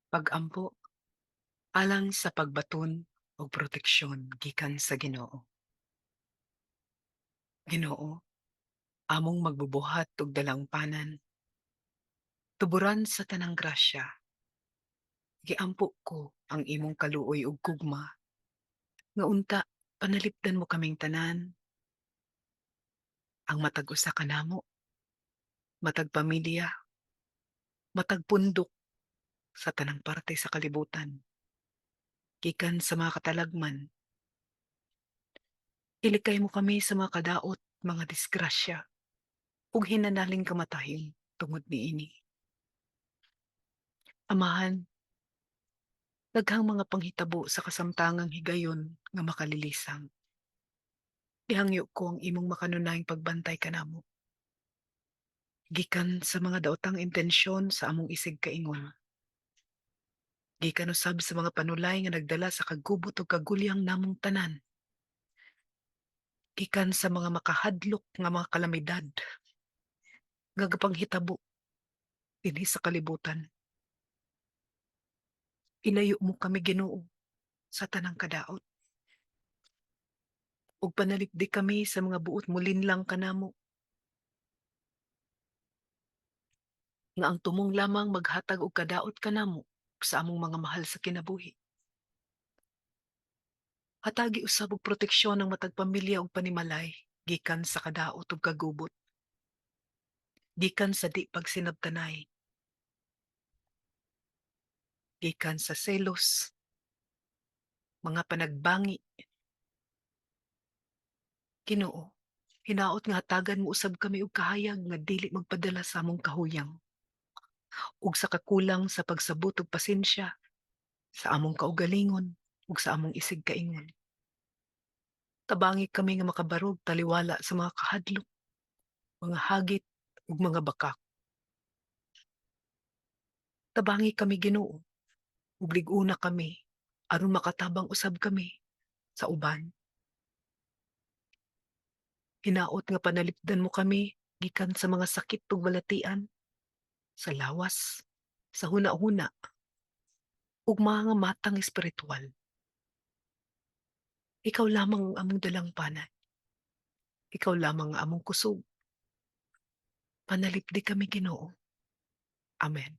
Pag-ampo alang sa pagbaton ug proteksyon gikan sa Ginoo. Ginoo, among magbubuhat og dalangpanan, tuburan sa tanang grasya, giampo ko ang imong kaluoy ug gugma, nga unta panalipdan mo kaming tanan, ang matag usa ka namo, matag pamilya, matag pundok sa tanang parte sa kalibutan, gikan sa mga katalagman. Ilikay mo kami sa mga kadaot, mga disgrasya, ug hinanaling kamatayon tungod niini. Amahan, daghang mga panghitabo sa kasamtangang higayon nga makalilisang. Ihangyo ko ang imong makanunayang pagbantay kanamo. Gikan sa mga daotang intensyon sa among isig kaingon. Gikan usab sa mga panulay nga nagdala sa kagubot ug kagulyang namong tanan. Gikan sa mga makahadlok nga mga kalamidad nga gapanghitabo dinhi sa kalibutan. Ilayo mo kami Ginoo sa tanang kadaot ug panalipdi kami sa mga buot mulinlang kanamo nga ang tumong lamang maghatag og kadaot kanamo sa among mga mahal sa kinabuhi. Hatagi usab og proteksyon ang matag pamilya ug panimalay gikan sa kadaot ug kagubot, gikan sa di pagsinabtanay, gikan sa selos, mga panagbangi. Ginoo, hinaot nga hatagan mo usab kami og kahayag nga dili magpadala sa among kahuyang ug sa kakulang sa pagsabot ug pasensya sa among kaugalingon ug sa among isig kaingon. Tabangi kami nga makabarog taliwala sa mga kahadlok, mga hagit ug mga bakak. Tabangi kami Ginoo ug lig-una kami aron makatabang usab kami sa uban. Hinaot nga panalipdan mo kami gikan sa mga sakit ug balatian, sa lawas, sa hunahuna ug mga matang espirituwal. Ikaw lamang ang among dalangpanan. Ikaw lamang ang among kusog. Panalipdi kami Ginoo. Amen.